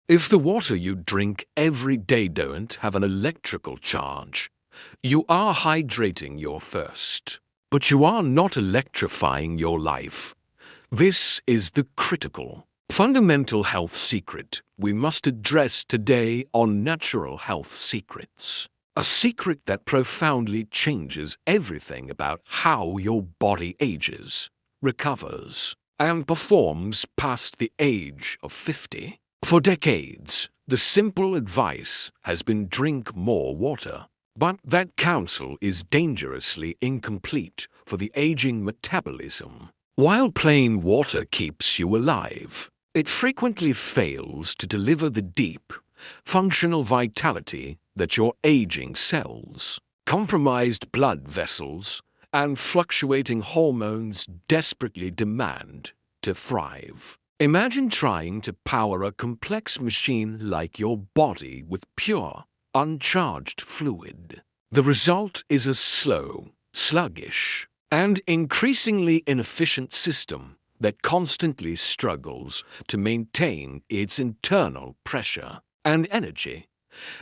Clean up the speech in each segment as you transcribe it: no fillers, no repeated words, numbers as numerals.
If the water you drink every day don't have an electrical charge, you are hydrating your thirst, but you are not electrifying your life. This is the critical, fundamental health secret we must address today on Natural Health Secrets. A secret that profoundly changes everything about how your body ages, recovers, and performs past the age of 50. For decades, the simple advice has been drink more water. But that counsel is dangerously incomplete for the aging metabolism. While plain water keeps you alive, it frequently fails to deliver the deep, functional vitality that your aging cells, compromised blood vessels, and fluctuating hormones desperately demand to thrive. Imagine trying to power a complex machine like your body with pure, uncharged fluid. The result is a slow, sluggish, and increasingly inefficient system that constantly struggles to maintain its internal pressure and energy.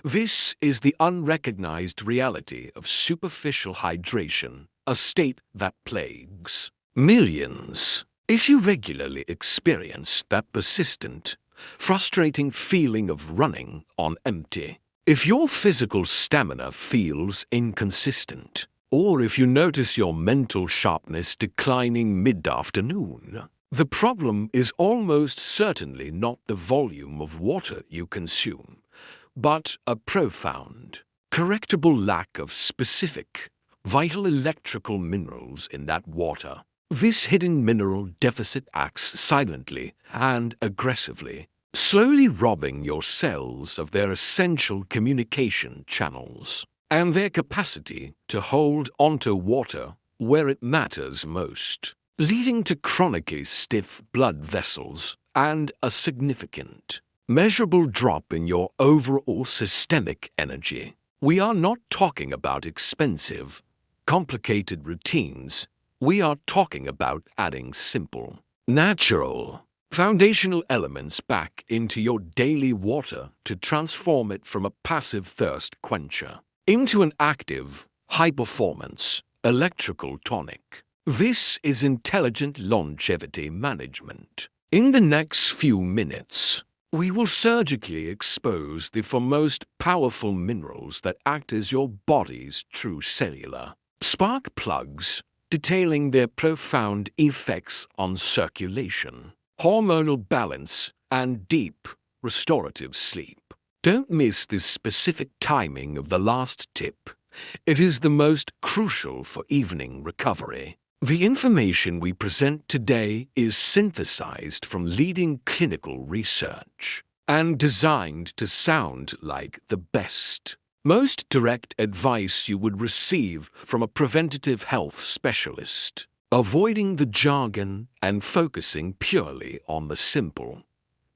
This is the unrecognized reality of superficial hydration, a state that plagues millions. If you regularly experience that persistent, frustrating feeling of running on empty, if your physical stamina feels inconsistent, or if you notice your mental sharpness declining mid-afternoon, the problem is almost certainly not the volume of water you consume, but a profound, correctable lack of specific, vital electrical minerals in that water. This hidden mineral deficit acts silently and aggressively, slowly robbing your cells of their essential communication channels and their capacity to hold onto water where it matters most, leading to chronically stiff blood vessels and a significant, measurable drop in your overall systemic energy. We are not talking about expensive, complicated routines. We are talking about adding simple, natural, foundational elements back into your daily water to transform it from a passive thirst quencher into an active, high-performance, electrical tonic. This is intelligent longevity management. In the next few minutes, we will surgically expose the foremost powerful minerals that act as your body's true cellular spark plugs, detailing their profound effects on circulation, hormonal balance, and deep, restorative sleep. Don't miss this specific timing of the last tip. It is the most crucial for evening recovery. The information we present today is synthesized from leading clinical research and designed to sound like the best, most direct advice you would receive from a preventative health specialist, avoiding the jargon and focusing purely on the simple,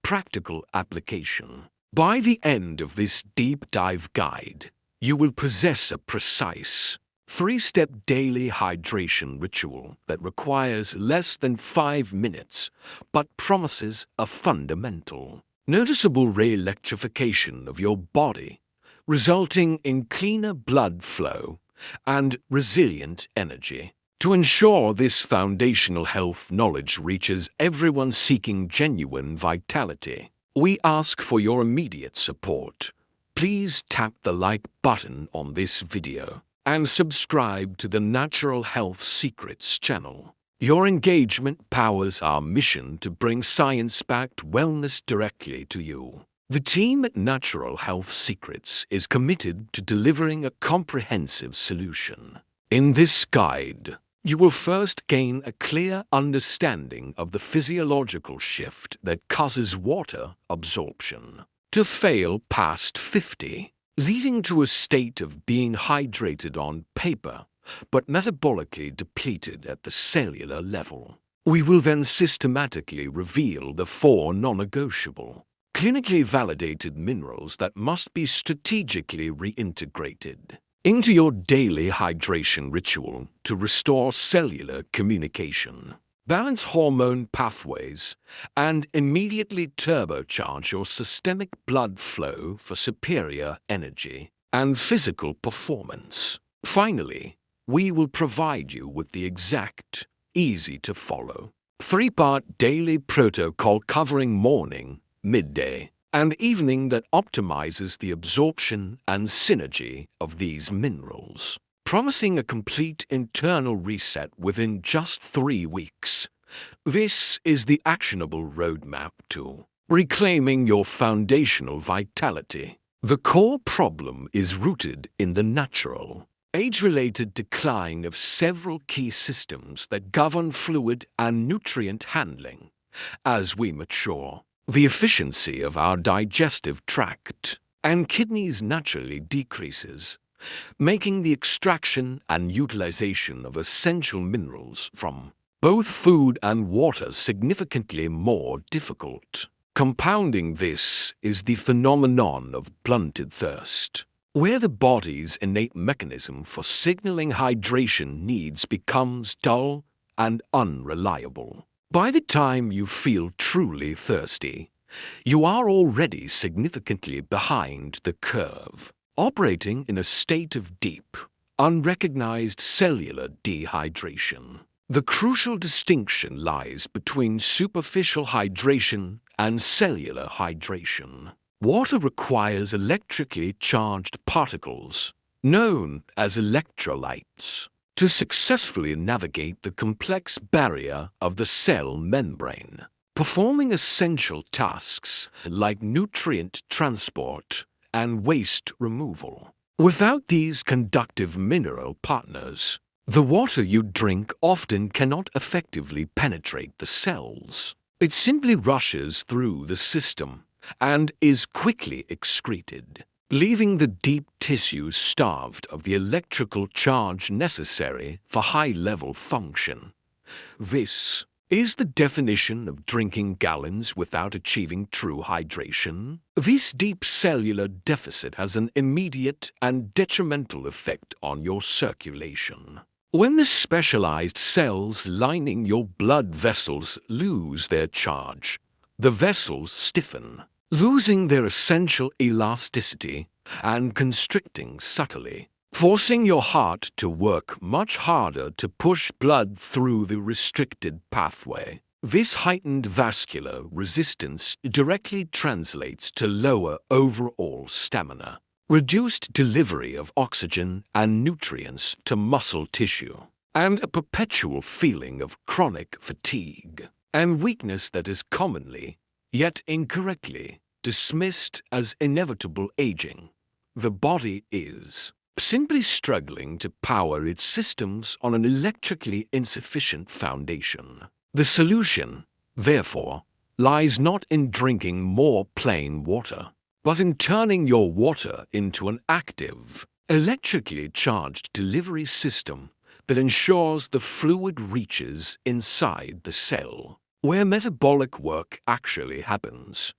practical application. By the end of this deep dive guide, you will possess a precise, 3-step daily hydration ritual that requires less than 5 minutes but promises a fundamental, noticeable re-electrification of your body, resulting in cleaner blood flow and resilient energy. To ensure this foundational health knowledge reaches everyone seeking genuine vitality, we ask for your immediate support. Please tap the like button on this video and subscribe to the Natural Health Secrets channel. Your engagement powers our mission to bring science-backed wellness directly to you. The team at Natural Health Secrets is committed to delivering a comprehensive solution. In this guide, you will first gain a clear understanding of the physiological shift that causes water absorption to fail past 50, leading to a state of being hydrated on paper but metabolically depleted at the cellular level. We will then systematically reveal the 4 non-negotiable, clinically validated minerals that must be strategically reintegrated into your daily hydration ritual to restore cellular communication, balance hormone pathways, and immediately turbocharge your systemic blood flow for superior energy and physical performance. Finally, we will provide you with the exact, easy-to-follow, 3-part daily protocol covering morning, midday, and evening that optimizes the absorption and synergy of these minerals, promising a complete internal reset within just 3 weeks. This is the actionable roadmap to reclaiming your foundational vitality. The core problem is rooted in the natural, age-related decline of several key systems that govern fluid and nutrient handling. As we mature, the efficiency of our digestive tract and kidneys naturally decreases, making the extraction and utilization of essential minerals from both food and water significantly more difficult. Compounding this is the phenomenon of blunted thirst, where the body's innate mechanism for signaling hydration needs becomes dull and unreliable. By the time you feel truly thirsty, you are already significantly behind the curve, operating in a state of deep, unrecognized cellular dehydration. The crucial distinction lies between superficial hydration and cellular hydration. Water requires electrically charged particles, known as electrolytes, to successfully navigate the complex barrier of the cell membrane, performing essential tasks like nutrient transport and waste removal. Without these conductive mineral partners, the water you drink often cannot effectively penetrate the cells. It simply rushes through the system and is quickly excreted, leaving the deep tissues starved of the electrical charge necessary for high-level function. This is the definition of drinking gallons without achieving true hydration. This deep cellular deficit has an immediate and detrimental effect on your circulation. When the specialized cells lining your blood vessels lose their charge, the vessels stiffen, losing their essential elasticity and constricting subtly, forcing your heart to work much harder to push blood through the restricted pathway. This heightened vascular resistance directly translates to lower overall stamina, reduced delivery of oxygen and nutrients to muscle tissue, and a perpetual feeling of chronic fatigue and weakness that is commonly, yet incorrectly, dismissed as inevitable aging. The body is simply struggling to power its systems on an electrically insufficient foundation. The solution, therefore, lies not in drinking more plain water, but in turning your water into an active, electrically charged delivery system that ensures the fluid reaches inside the cell, where metabolic work actually happens.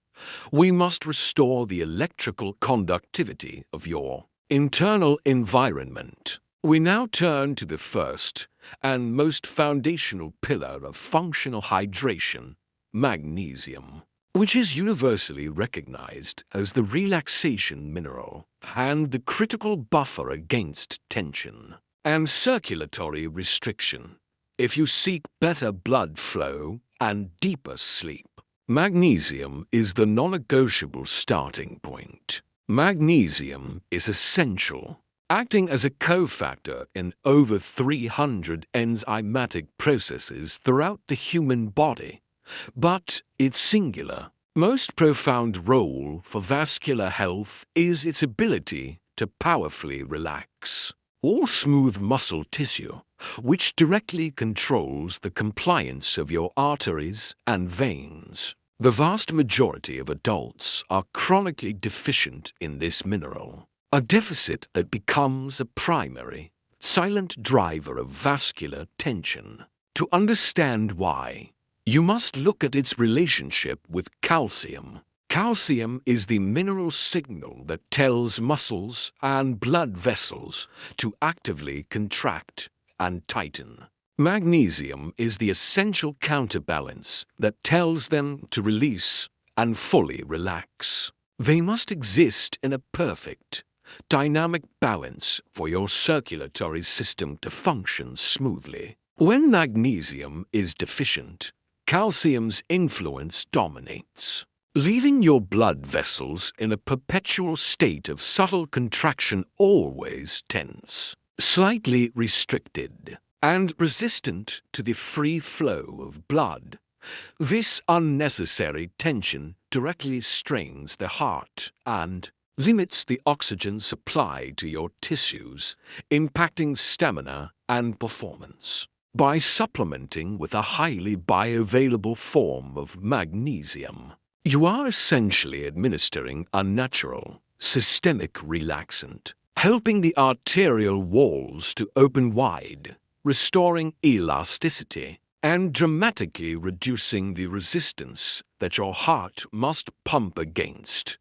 We must restore the electrical conductivity of your internal environment. We now turn to the first and most foundational pillar of functional hydration, magnesium, which is universally recognized as the relaxation mineral and the critical buffer against tension and circulatory restriction. If you seek better blood flow and deeper sleep, magnesium is the non-negotiable starting point. Magnesium is essential, acting as a cofactor in over 300 enzymatic processes throughout the human body. But its singular, most profound role for vascular health is its ability to powerfully relax all smooth muscle tissue, which directly controls the compliance of your arteries and veins. The vast majority of adults are chronically deficient in this mineral, a deficit that becomes a primary, silent driver of vascular tension. To understand why, you must look at its relationship with calcium. Calcium is the mineral signal that tells muscles and blood vessels to actively contract and tighten. Magnesium is the essential counterbalance that tells them to release and fully relax. They must exist in a perfect, dynamic balance for your circulatory system to function smoothly. When magnesium is deficient, calcium's influence dominates, leaving your blood vessels in a perpetual state of subtle contraction, always tense, slightly restricted, and resistant to the free flow of blood. This unnecessary tension directly strains the heart and limits the oxygen supply to your tissues, impacting stamina and performance. By supplementing with a highly bioavailable form of magnesium, you are essentially administering a natural, systemic relaxant, helping the arterial walls to open wide, restoring elasticity, and dramatically reducing the resistance that your heart must pump against.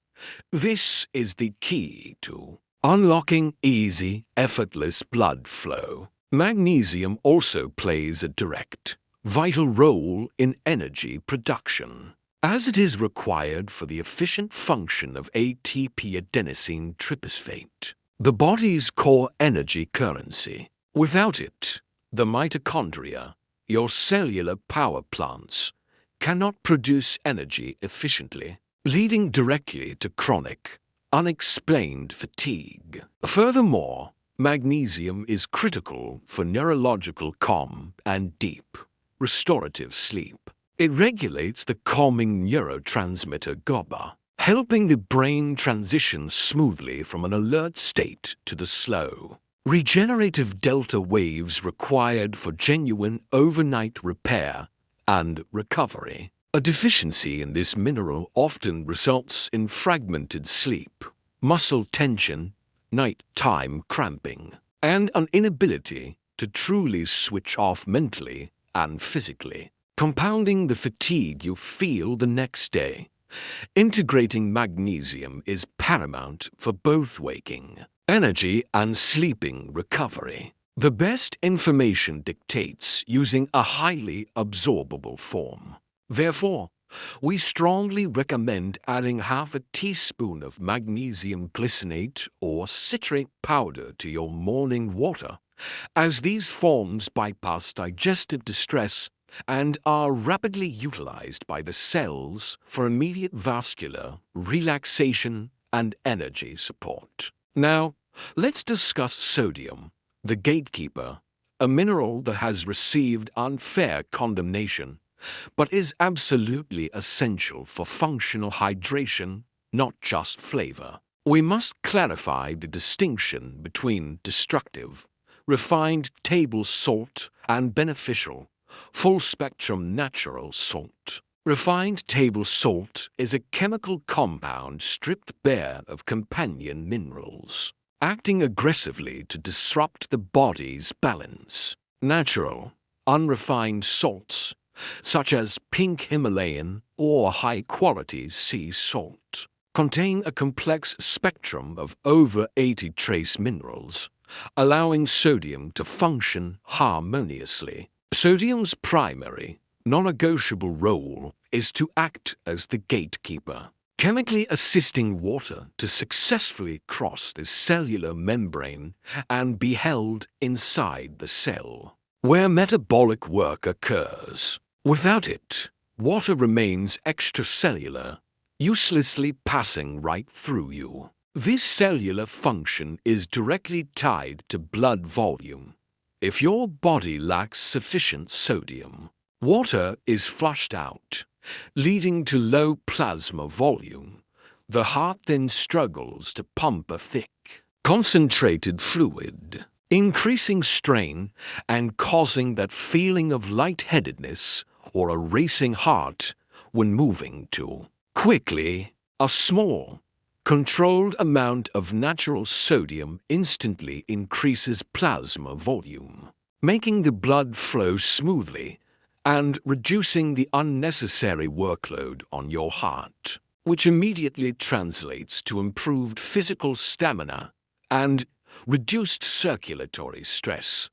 This is the key to unlocking easy, effortless blood flow. Magnesium also plays a direct, vital role in energy production, as it is required for the efficient function of ATP adenosine triphosphate, the body's core energy currency. Without it, the mitochondria, your cellular power plants, cannot produce energy efficiently, leading directly to chronic, unexplained fatigue. Furthermore, magnesium is critical for neurological calm and deep, restorative sleep. It regulates the calming neurotransmitter GABA, helping the brain transition smoothly from an alert state to the slow, regenerative delta waves required for genuine overnight repair and recovery. A deficiency in this mineral often results in fragmented sleep, muscle tension, nighttime cramping, and an inability to truly switch off mentally and physically, compounding the fatigue you feel the next day. Integrating magnesium is paramount for both waking energy and sleeping recovery. The best information dictates using a highly absorbable form. Therefore, we strongly recommend adding half a teaspoon of magnesium glycinate or citrate powder to your morning water, as these forms bypass digestive distress and are rapidly utilized by the cells for immediate vascular relaxation and energy support. Now, let's discuss sodium, the gatekeeper, a mineral that has received unfair condemnation, but is absolutely essential for functional hydration, not just flavor. We must clarify the distinction between destructive, refined table salt and beneficial, full-spectrum natural salt. Refined table salt is a chemical compound stripped bare of companion minerals, acting aggressively to disrupt the body's balance. Natural, unrefined salts, such as pink Himalayan or high-quality sea salt, contain a complex spectrum of over 80 trace minerals, allowing sodium to function harmoniously. Sodium's primary, non-negotiable role is to act as the gatekeeper, chemically assisting water to successfully cross the cellular membrane and be held inside the cell, where metabolic work occurs. Without it, water remains extracellular, uselessly passing right through you. This cellular function is directly tied to blood volume. If your body lacks sufficient sodium, water is flushed out, leading to low plasma volume. The heart then struggles to pump a thick, concentrated fluid, increasing strain and causing that feeling of lightheadedness or a racing heart when moving too quickly. A small, controlled amount of natural sodium instantly increases plasma volume, making the blood flow smoothly and reducing the unnecessary workload on your heart, which immediately translates to improved physical stamina and reduced circulatory stress.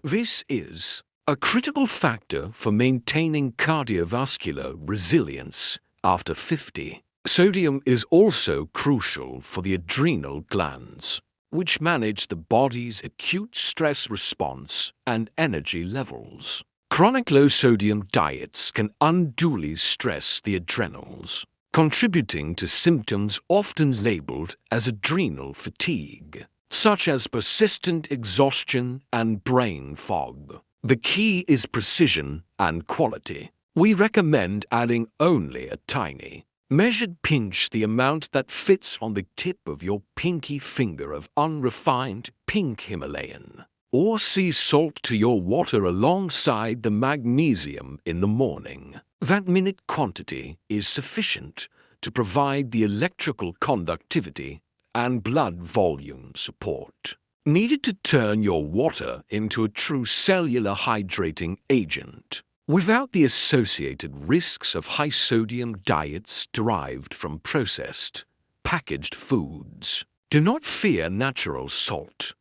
This is a critical factor for maintaining cardiovascular resilience after 50. Sodium is also crucial for the adrenal glands, which manage the body's acute stress response and energy levels. Chronic low-sodium diets can unduly stress the adrenals, contributing to symptoms often labeled as adrenal fatigue, such as persistent exhaustion and brain fog. The key is precision and quality. We recommend adding only a tiny, measured pinch, the amount that fits on the tip of your pinky finger, of unrefined pink Himalayan or sea salt to your water alongside the magnesium in the morning. That minute quantity is sufficient to provide the electrical conductivity and blood volume support needed to turn your water into a true cellular hydrating agent, without the associated risks of high-sodium diets derived from processed, packaged foods. Do not fear natural salt.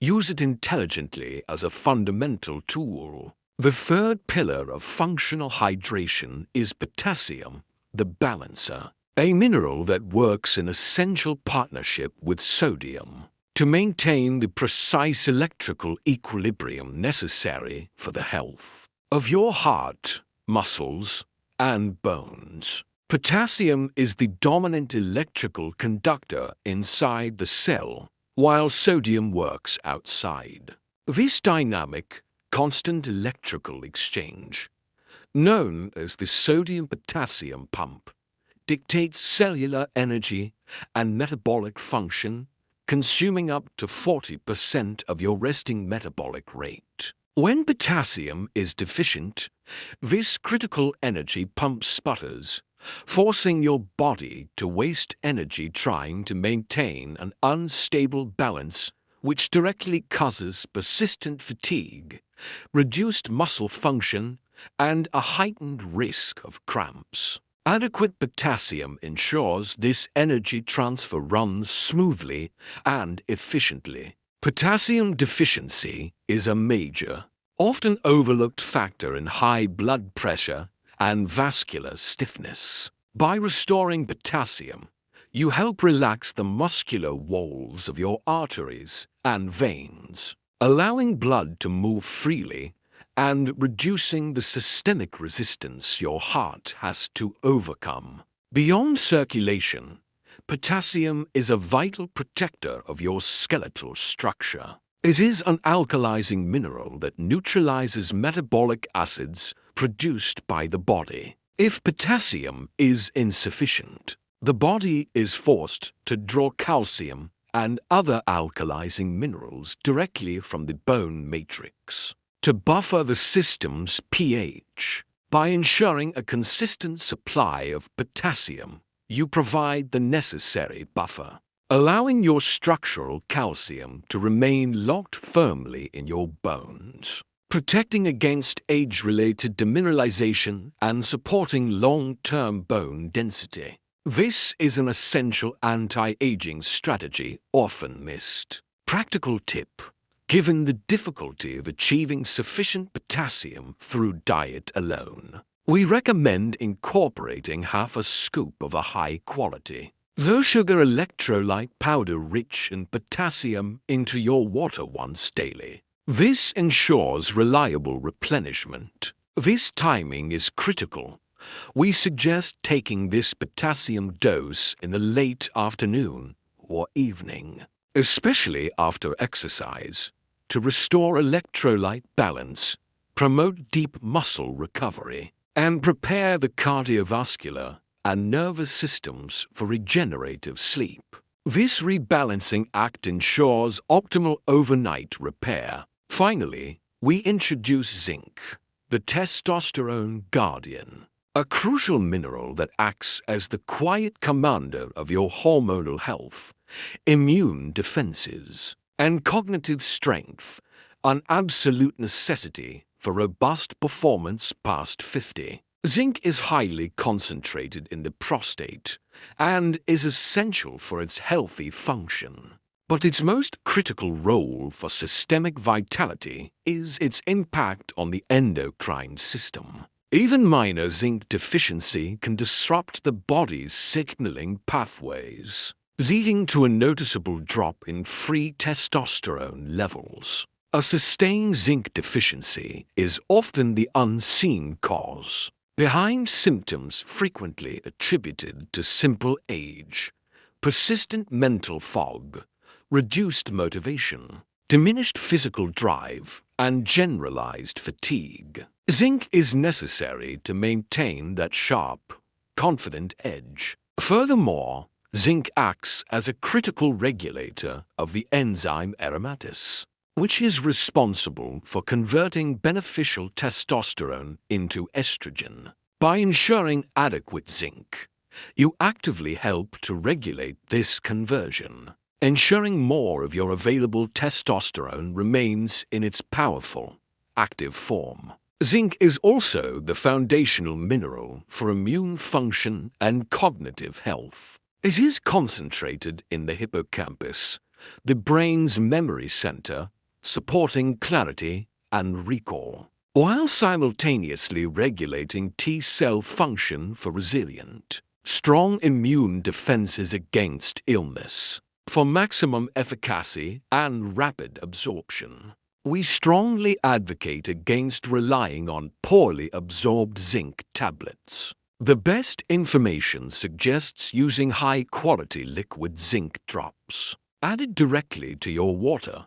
Use it intelligently as a fundamental tool. The third pillar of functional hydration is potassium, the balancer, a mineral that works in essential partnership with sodium to maintain the precise electrical equilibrium necessary for the health of your heart, muscles, and bones. Potassium is the dominant electrical conductor inside the cell, while sodium works outside. This dynamic, constant electrical exchange, known as the sodium-potassium pump, dictates cellular energy and metabolic function, consuming up to 40% of your resting metabolic rate. When potassium is deficient, this critical energy pump sputters, forcing your body to waste energy trying to maintain an unstable balance, which directly causes persistent fatigue, reduced muscle function, and a heightened risk of cramps. Adequate potassium ensures this energy transfer runs smoothly and efficiently. Potassium deficiency is a major, often overlooked factor in high blood pressure and vascular stiffness. By restoring potassium, you help relax the muscular walls of your arteries and veins, allowing blood to move freely and reducing the systemic resistance your heart has to overcome. Beyond circulation, potassium is a vital protector of your skeletal structure. It is an alkalizing mineral that neutralizes metabolic acids produced by the body. If potassium is insufficient, the body is forced to draw calcium and other alkalizing minerals directly from the bone matrix to buffer the system's pH. By ensuring a consistent supply of potassium, you provide the necessary buffer, allowing your structural calcium to remain locked firmly in your bones, protecting against age-related demineralization and supporting long-term bone density. This is an essential anti-aging strategy often missed. Practical tip: given the difficulty of achieving sufficient potassium through diet alone, we recommend incorporating half a scoop of a high-quality, low-sugar electrolyte powder rich in potassium into your water once daily. This ensures reliable replenishment. This timing is critical. We suggest taking this potassium dose in the late afternoon or evening, especially after exercise, to restore electrolyte balance, promote deep muscle recovery, and prepare the cardiovascular and nervous systems for regenerative sleep. This rebalancing act ensures optimal overnight repair. Finally, we introduce zinc, the testosterone guardian, a crucial mineral that acts as the quiet commander of your hormonal health, immune defenses, and cognitive strength, an absolute necessity for robust performance past 50. Zinc is highly concentrated in the prostate and is essential for its healthy function. But its most critical role for systemic vitality is its impact on the endocrine system. Even minor zinc deficiency can disrupt the body's signaling pathways, leading to a noticeable drop in free testosterone levels. A sustained zinc deficiency is often the unseen cause behind symptoms frequently attributed to simple age, persistent mental fog, reduced motivation, diminished physical drive, and generalized fatigue. Zinc is necessary to maintain that sharp, confident edge. Furthermore, zinc acts as a critical regulator of the enzyme aromatase, which is responsible for converting beneficial testosterone into estrogen. By ensuring adequate zinc, you actively help to regulate this conversion, ensuring more of your available testosterone remains in its powerful, active form. Zinc is also the foundational mineral for immune function and cognitive health. It is concentrated in the hippocampus, the brain's memory center, supporting clarity and recall, while simultaneously regulating T-cell function for resilient, strong immune defenses against illness. For maximum efficacy and rapid absorption, we strongly advocate against relying on poorly absorbed zinc tablets. The best information suggests using high-quality liquid zinc drops, added directly to your water,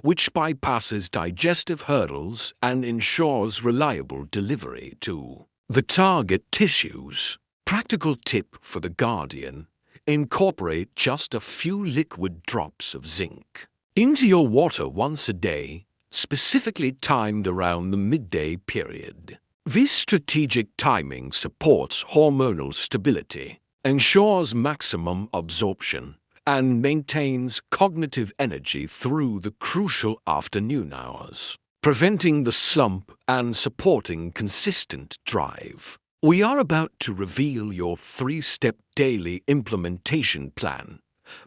which bypasses digestive hurdles and ensures reliable delivery to the target tissues. Practical tip for the Guardian: incorporate just a few liquid drops of zinc into your water once a day, specifically timed around the midday period. This strategic timing supports hormonal stability, ensures maximum absorption, and maintains cognitive energy through the crucial afternoon hours, preventing the slump and supporting consistent drive. We are about to reveal your 3-step daily implementation plan.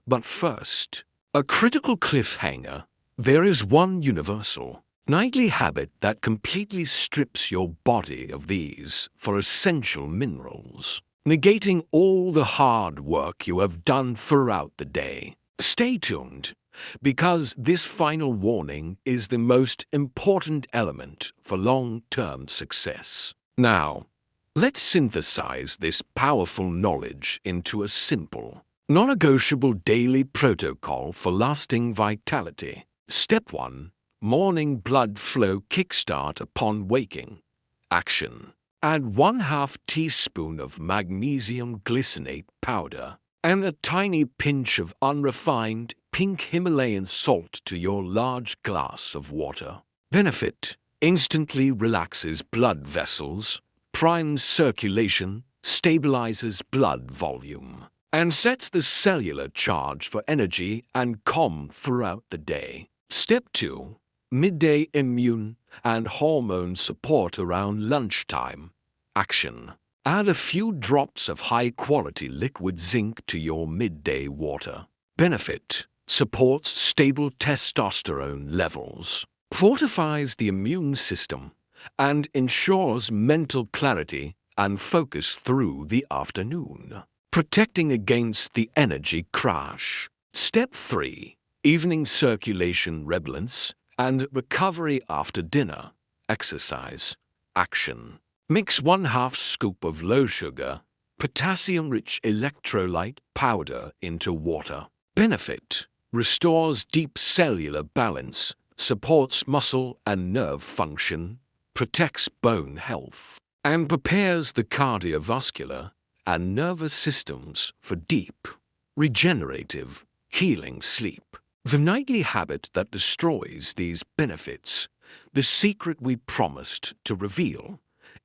But first, a critical cliffhanger. There is one universal, nightly habit that completely strips your body of these for essential minerals, negating all the hard work you have done throughout the day. Stay tuned, because this final warning is the most important element for long-term success. Now, let's synthesize this powerful knowledge into a simple, non-negotiable daily protocol for lasting vitality. Step 1. Morning blood flow kickstart upon waking. Action: add 1/2 teaspoon of magnesium glycinate powder and a tiny pinch of unrefined pink Himalayan salt to your large glass of water. Benefit: instantly relaxes blood vessels, primes circulation, stabilizes blood volume, and sets the cellular charge for energy and calm throughout the day. Step 2. Midday immune and hormone support around lunchtime. Action: add a few drops of high-quality liquid zinc to your midday water. Benefit: supports stable testosterone levels, fortifies the immune system, and ensures mental clarity and focus through the afternoon, protecting against the energy crash. Step 3. Evening circulation rebalance and recovery after dinner. Exercise. Action: mix 1/2 scoop of low-sugar, potassium-rich electrolyte powder into water. Benefit: restores deep cellular balance, supports muscle and nerve function, protects bone health, and prepares the cardiovascular and nervous systems for deep, regenerative, healing sleep. The nightly habit that destroys these benefits, the secret we promised to reveal,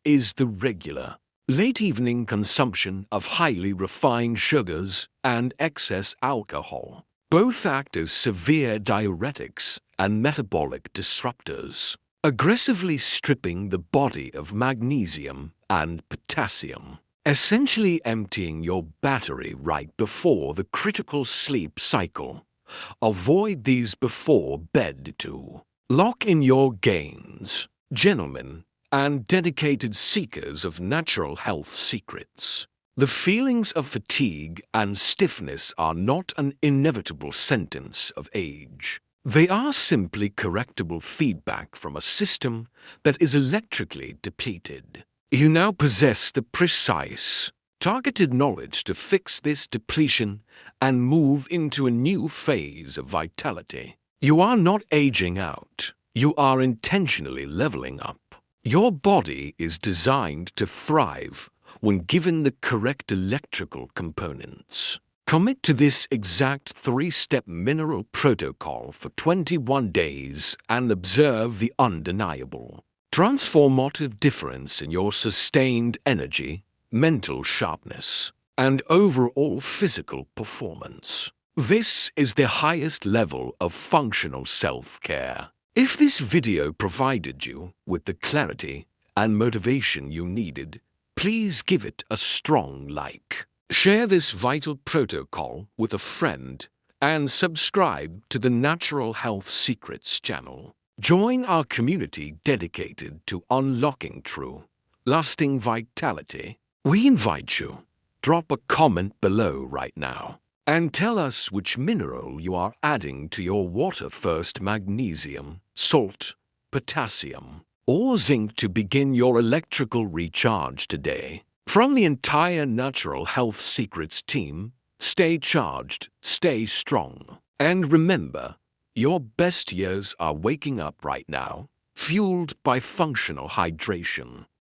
is the regular, late-evening consumption of highly refined sugars and excess alcohol. Both act as severe diuretics and metabolic disruptors, aggressively stripping the body of magnesium and potassium, essentially emptying your battery right before the critical sleep cycle. Avoid these before bed too. Lock in your gains, gentlemen, and dedicated seekers of natural health secrets. The feelings of fatigue and stiffness are not an inevitable sentence of age. They are simply correctable feedback from a system that is electrically depleted. You now possess the precise, targeted knowledge to fix this depletion and move into a new phase of vitality. You are not aging out. You are intentionally leveling up. Your body is designed to thrive when given the correct electrical components. Commit to this exact 3-step mineral protocol for 21 days and observe the undeniable, transformative difference in your sustained energy, mental sharpness, and overall physical performance. This is the highest level of functional self-care. If this video provided you with the clarity and motivation you needed, please give it a strong like. Share this vital protocol with a friend and subscribe to the Natural Health Secrets channel. Join our community dedicated to unlocking true, lasting vitality. We invite you. Drop a comment below right now and tell us which mineral you are adding to your water-first magnesium, salt, potassium, or zinc to begin your electrical recharge today. From the entire Natural Health Secrets team, stay charged, stay strong, and remember, your best years are waking up right now, fueled by functional hydration.